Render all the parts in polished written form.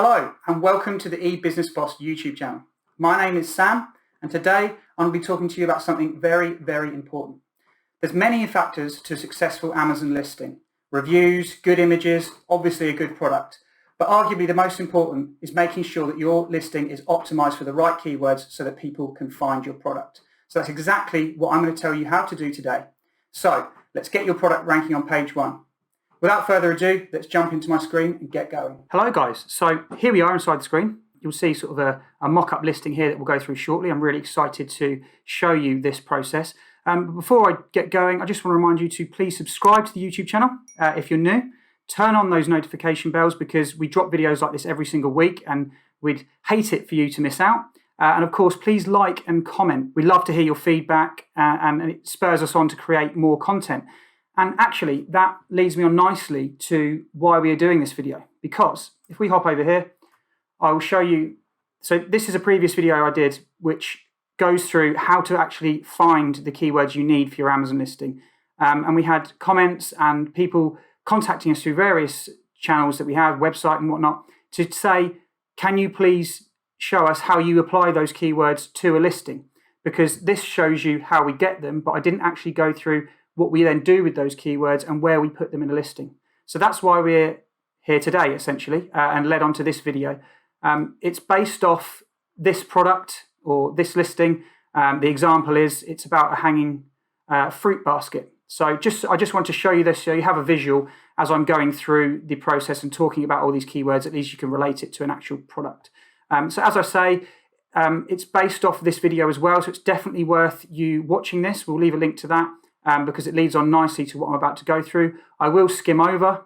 Hello and welcome to the eBusiness Boss YouTube channel. My name is Sam and today I'm going to be talking to you about something very, very important. There's many factors to a successful Amazon listing. Reviews, good images, obviously a good product. But arguably the most important is making sure that your listing is optimized for the right keywords so that people can find your product. So that's exactly what I'm going to tell you how to do today. So let's get your product ranking on page 1. Without further ado, let's jump into my screen and get going. Hello guys, so here we are inside the screen. You'll see sort of a mock-up listing here that we'll go through shortly. I'm really excited to show you this process. But before I get going, I just want to remind you to please subscribe to the YouTube channel if you're new. Turn on those notification bells because we drop videos like this every single week and we'd hate it for you to miss out. And of course, please like and comment. We love to hear your feedback and it spurs us on to create more content. And actually, that leads me on nicely to why we are doing this video. Because if we hop over here, I will show you. So this is a previous video I did, which goes through how to actually find the keywords you need for your Amazon listing. And we had comments and people contacting us through various channels that we have, website and whatnot, to say, can you please show us how you apply those keywords to a listing? Because this shows you how we get them, but I didn't actually go through what we then do with those keywords and where we put them in a listing. So that's why we're here today, essentially, and led on to this video. It's based off this product or this listing. The example is it's about a hanging fruit basket. So I just want to show you this so you have a visual as I'm going through the process and talking about all these keywords. At least you can relate it to an actual product. So as I say, it's based off this video as well. So it's definitely worth you watching this. We'll leave a link to that. Because it leads on nicely to what I'm about to go through. I will skim over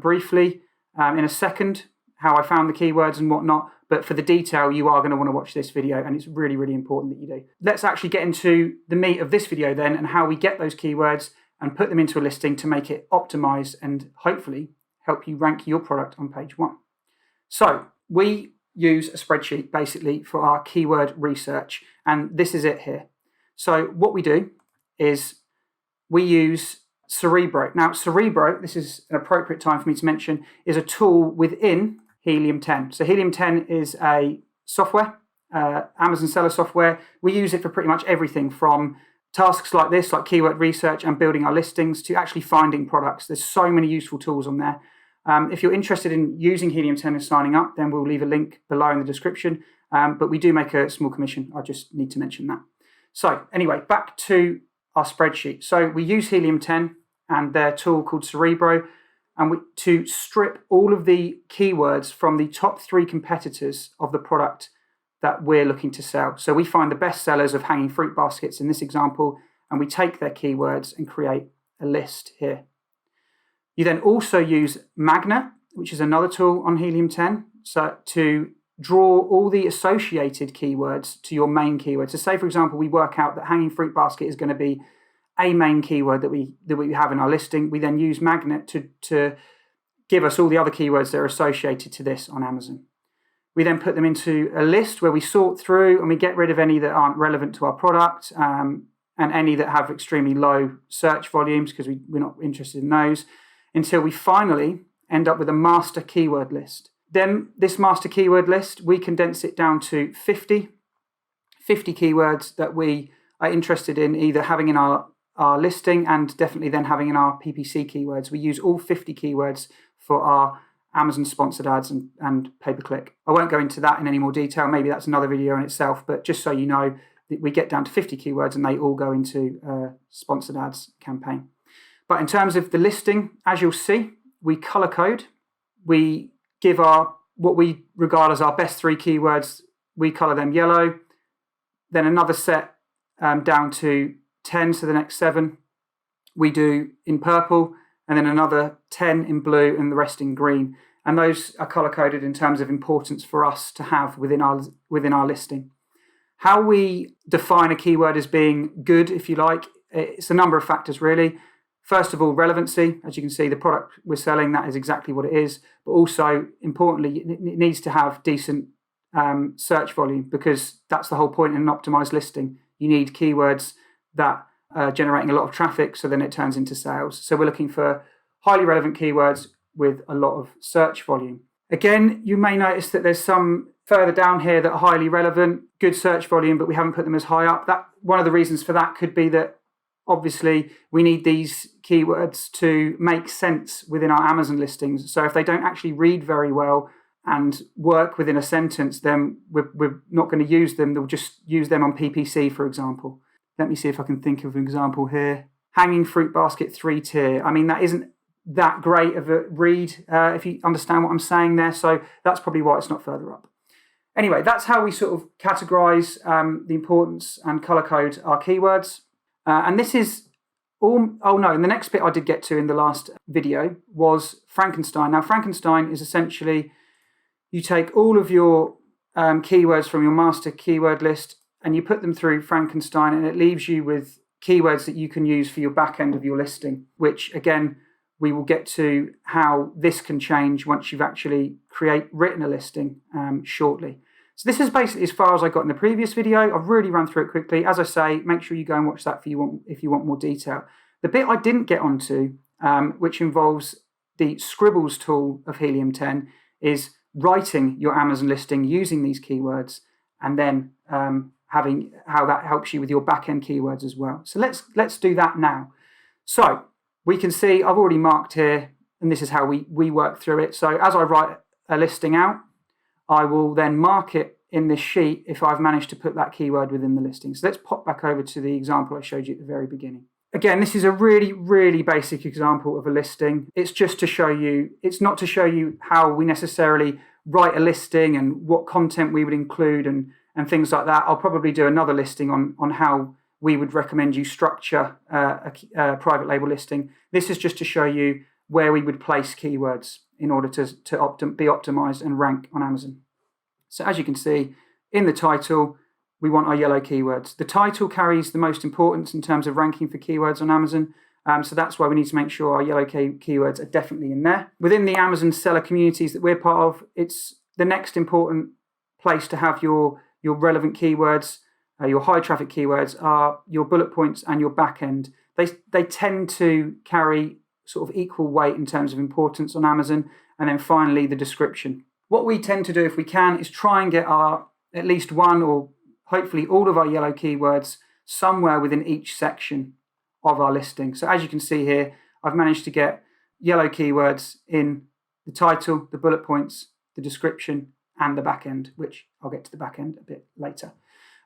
briefly in a second how I found the keywords and whatnot, but for the detail, you are going to want to watch this video, and it's really, really important that you do. Let's actually get into the meat of this video then and how we get those keywords and put them into a listing to make it optimized and hopefully help you rank your product on page 1. So we use a spreadsheet basically for our keyword research, and this is it here. So what we do is we use Cerebro. Now, Cerebro, this is an appropriate time for me to mention, is a tool within Helium 10. So Helium 10 is a software, Amazon seller software. We use it for pretty much everything from tasks like this, like keyword research and building our listings, to actually finding products. There's so many useful tools on there. If you're interested in using Helium 10 and signing up, then we'll leave a link below in the description. But we do make a small commission. I just need to mention that. So anyway, back to our spreadsheet. So we use Helium 10 and their tool called Cerebro, and to strip all of the keywords from the top 3 competitors of the product that we're looking to sell. So we find the best sellers of hanging fruit baskets in this example, and we take their keywords and create a list here. You then also use Magnet, which is another tool on Helium 10, so to draw all the associated keywords to your main keyword. So say, for example, we work out that hanging fruit basket is going to be a main keyword that we have in our listing. We then use Magnet to give us all the other keywords that are associated to this on Amazon. We then put them into a list where we sort through and we get rid of any that aren't relevant to our product and any that have extremely low search volumes because we're not interested in those, until we finally end up with a master keyword list. Then this master keyword list, we condense it down to 50 keywords that we are interested in either having in our listing and definitely then having in our PPC keywords. We use all 50 keywords for our Amazon sponsored ads and pay-per-click. I won't go into that in any more detail. Maybe that's another video in itself, but just so you know, that we get down to 50 keywords and they all go into a sponsored ads campaign. But in terms of the listing, as you'll see, we color code. We give what we regard as our best 3 keywords, we color them yellow, then another set down to 10, so the next 7 we do in purple, and then another 10 in blue and the rest in green. And those are color coded in terms of importance for us to have within our listing. How we define a keyword as being good, if you like, it's a number of factors really. First of all, relevancy. As you can see, the product we're selling, that is exactly what it is. But also, importantly, it needs to have decent search volume because that's the whole point in an optimized listing. You need keywords that are generating a lot of traffic, so then it turns into sales. So we're looking for highly relevant keywords with a lot of search volume. Again, you may notice that there's some further down here that are highly relevant, good search volume, but we haven't put them as high up. One of the reasons for that could be that obviously we need these keywords to make sense within our Amazon listings. So if they don't actually read very well and work within a sentence, then we're not going to use them. We'll just use them on PPC, for example. Let me see if I can think of an example here. Hanging fruit basket 3-tier. I mean, that isn't that great of a read, if you understand what I'm saying there. So that's probably why it's not further up. Anyway, that's how we sort of categorize the importance and color code our keywords. And this is all, and the next bit I did get to in the last video was Frankenstein. Now, Frankenstein is essentially, you take all of your keywords from your master keyword list and you put them through Frankenstein, and it leaves you with keywords that you can use for your back end of your listing, which again, we will get to how this can change once you've actually written a listing shortly. So this is basically as far as I got in the previous video. I've really run through it quickly. As I say, make sure you go and watch that if you want more detail. The bit I didn't get onto, which involves the Scribbles tool of Helium 10, is writing your Amazon listing using these keywords, and then having how that helps you with your back-end keywords as well. So let's do that now. So we can see I've already marked here, and this is how we work through it. So as I write a listing out, I will then mark it in this sheet if I've managed to put that keyword within the listing. So let's pop back over to the example I showed you at the very beginning. Again, this is a really, really basic example of a listing. It's just to show you, it's not to show you how we necessarily write a listing and what content we would include and things like that. I'll probably do another listing on how we would recommend you structure a private label listing. This is just to show you where we would place keywords in order to be optimized and rank on Amazon. So as you can see, in the title, we want our yellow keywords. The title carries the most importance in terms of ranking for keywords on Amazon. So that's why we need to make sure our yellow keywords are definitely in there. Within the Amazon seller communities that we're part of, it's the next important place to have your relevant keywords. Your high traffic keywords are your bullet points and your back end. They tend to carry sort of equal weight in terms of importance on Amazon. And then finally, the description. What we tend to do, if we can, is try and get at least one or hopefully all of our yellow keywords somewhere within each section of our listing. So as you can see here, I've managed to get yellow keywords in the title, the bullet points, the description, and the back end, which I'll get to the back end a bit later.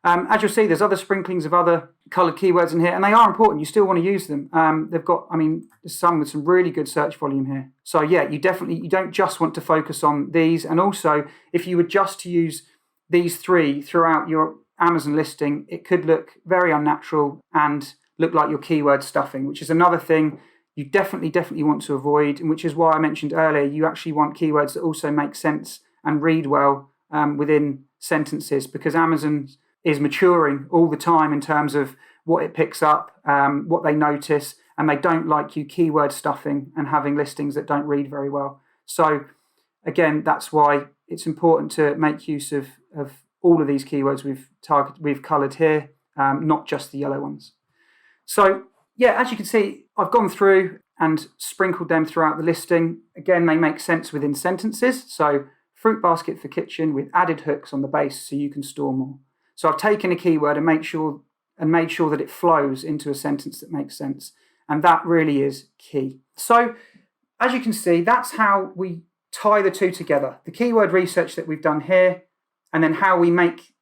As you'll see, there's other sprinklings of other coloured keywords in here, and they are important. You still want to use them. There's some with some really good search volume here. So yeah, you don't just want to focus on these. And also, if you were just to use these three throughout your Amazon listing, it could look very unnatural and look like your keyword stuffing, which is another thing you definitely want to avoid, and which is why I mentioned earlier, you actually want keywords that also make sense and read well within sentences, because Amazon is maturing all the time in terms of what it picks up, what they notice, and they don't like you keyword stuffing and having listings that don't read very well. So again, that's why it's important to make use of all of these keywords we've coloured here, not just the yellow ones. So yeah, as you can see, I've gone through and sprinkled them throughout the listing. Again, they make sense within sentences. So fruit basket for kitchen with added hooks on the base so you can store more. So I've taken a keyword and made sure that it flows into a sentence that makes sense. And that really is key. So as you can see, that's how we tie the two together. The keyword research that we've done here, and then how we make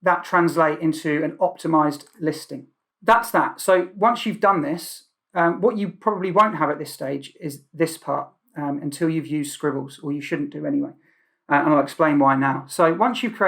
that translate into an optimized listing. That's that. So once you've done this, what you probably won't have at this stage is this part until you've used Scribbles, or you shouldn't do anyway. And I'll explain why now. So once you've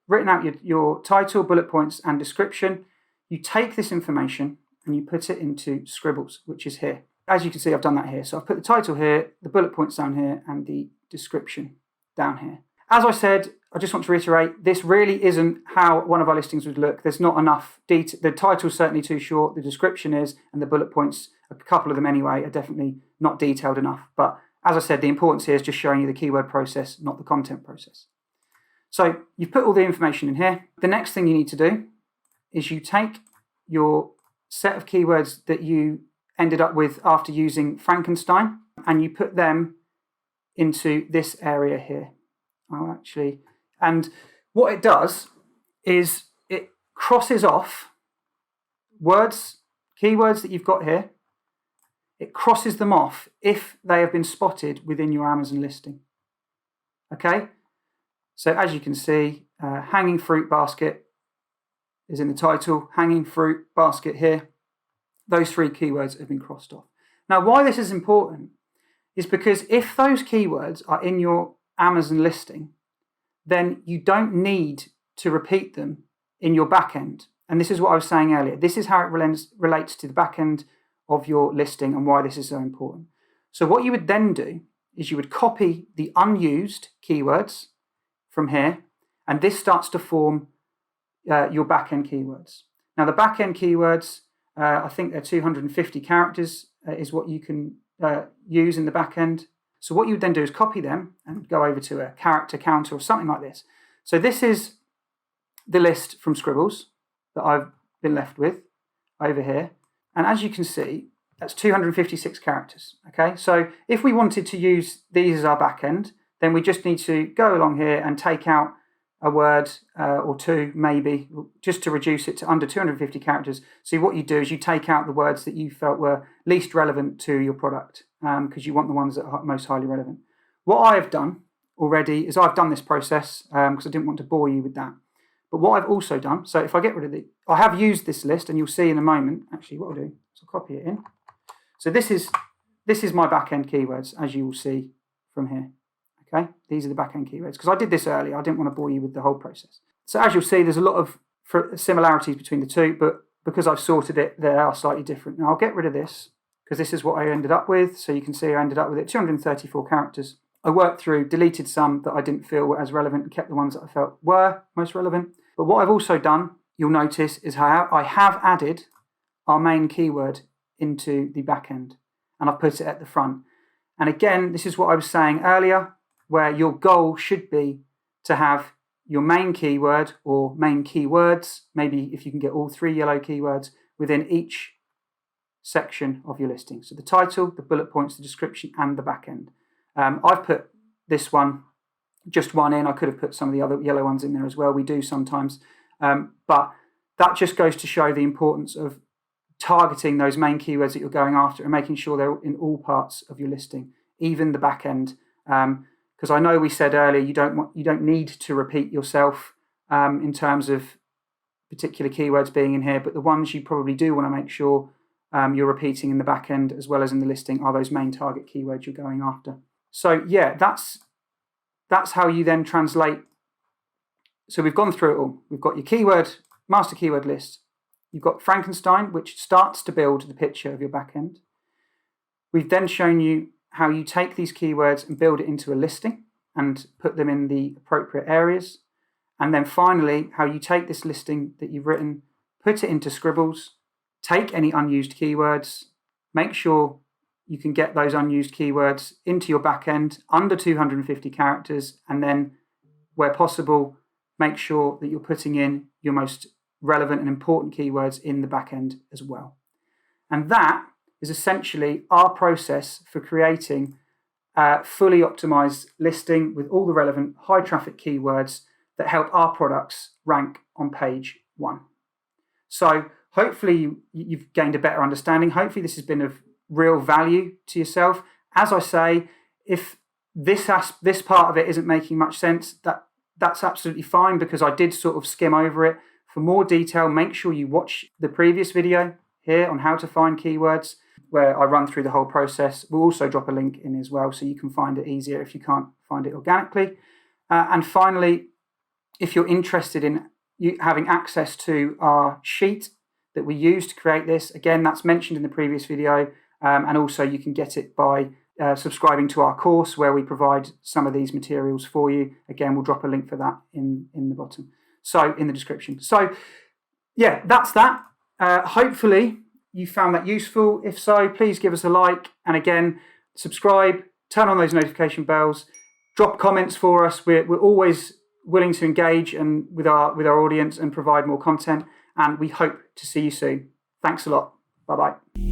written out your title, bullet points, and description, you take this information and you put it into Scribbles, which is here. As you can see, I've done that here. So I've put the title here, the bullet points down here, and the description down here. As I said, I just want to reiterate, this really isn't how one of our listings would look. There's not enough detail. The title's certainly too short, the description is, and the bullet points, a couple of them anyway, are definitely not detailed enough. But as I said, the importance here is just showing you the keyword process, not the content process. So you've put all the information in here. The next thing you need to do is you take your set of keywords that you ended up with after using Frankenstein, and you put them into this area here. And what it does is it crosses off words, keywords that you've got here. It crosses them off if they have been spotted within your Amazon listing. Okay, so as you can see, hanging fruit basket is in the title, hanging fruit basket here. Those 3 keywords have been crossed off. Now, why this is important is because if those keywords are in your Amazon listing, then you don't need to repeat them in your backend. And this is what I was saying earlier. This is how it relates to the backend of your listing and why this is so important. So what you would then do is you would copy the unused keywords from here, and this starts to form your backend keywords. Now, the backend keywords, I think they're 250 characters is what you can use in the backend. So what you would then do is copy them and go over to a character counter or something like this. So this is the list from Scribbles that I've been left with over here. And as you can see, that's 256 characters. Okay, so if we wanted to use these as our backend, then we just need to go along here and take out a word or 2, maybe, just to reduce it to under 250 characters. So what you do is you take out the words that you felt were least relevant to your product, because you want the ones that are most highly relevant. What I have done already is I've done this process because I didn't want to bore you with that. But what I've also done, so if I get rid of I have used this list, and you'll see in a moment, actually what I'll do is I'll copy it in. So this is my back-end keywords, as you will see from here. Okay, these are the back-end keywords, because I did this earlier. I didn't want to bore you with the whole process. So as you'll see, there's a lot of similarities between the two, but because I've sorted it, they are slightly different. Now I'll get rid of this, because this is what I ended up with. So you can see I ended up with it 234 characters. I worked through, deleted some that I didn't feel were as relevant, and kept the ones that I felt were most relevant. But what I've also done, you'll notice, is how I have added our main keyword into the back end, and I've put it at the front. And again, this is what I was saying earlier, where your goal should be to have your main keyword or main keywords, maybe if you can get all 3 yellow keywords, within each section of your listing. So the title, the bullet points, the description, and the back end. I've put this one, just one in. I could have put some of the other yellow ones in there as well. We do sometimes. But that just goes to show the importance of targeting those main keywords that you're going after and making sure they're in all parts of your listing, even the back end. Because I know we said earlier you don't need to repeat yourself in terms of particular keywords being in here, but the ones you probably do want to make sure you're repeating in the back end as well as in the listing are those main target keywords you're going after. So yeah, that's how you then translate. So we've gone through it all. We've got your keyword, master keyword list. You've got Frankenstein, which starts to build the picture of your back end. We've then shown you how you take these keywords and build it into a listing and put them in the appropriate areas. And then finally, how you take this listing that you've written, put it into Scribbles, take any unused keywords, make sure you can get those unused keywords into your back end under 250 characters, and then, where possible, make sure that you're putting in your most relevant and important keywords in the back end as well. And that is essentially our process for creating a fully optimized listing with all the relevant high traffic keywords that help our products rank on page 1. So hopefully you've gained a better understanding. Hopefully this has been of real value to yourself. As I say, if this part of it isn't making much sense, that's absolutely fine, because I did sort of skim over it. For more detail, make sure you watch the previous video here on how to find keywords, where I run through the whole process. We'll also drop a link in as well, so you can find it easier if you can't find it organically. And finally, if you're interested in having access to our sheet that we use to create this, again, that's mentioned in the previous video. And also you can get it by subscribing to our course, where we provide some of these materials for you. Again, we'll drop a link for that in the bottom. So in the description. So yeah, that's that. Hopefully you found that useful. If so, please give us a like. And again, subscribe, turn on those notification bells, drop comments for us. We're always willing to engage and with our audience and provide more content. And we hope to see you soon. Thanks a lot. Bye-bye.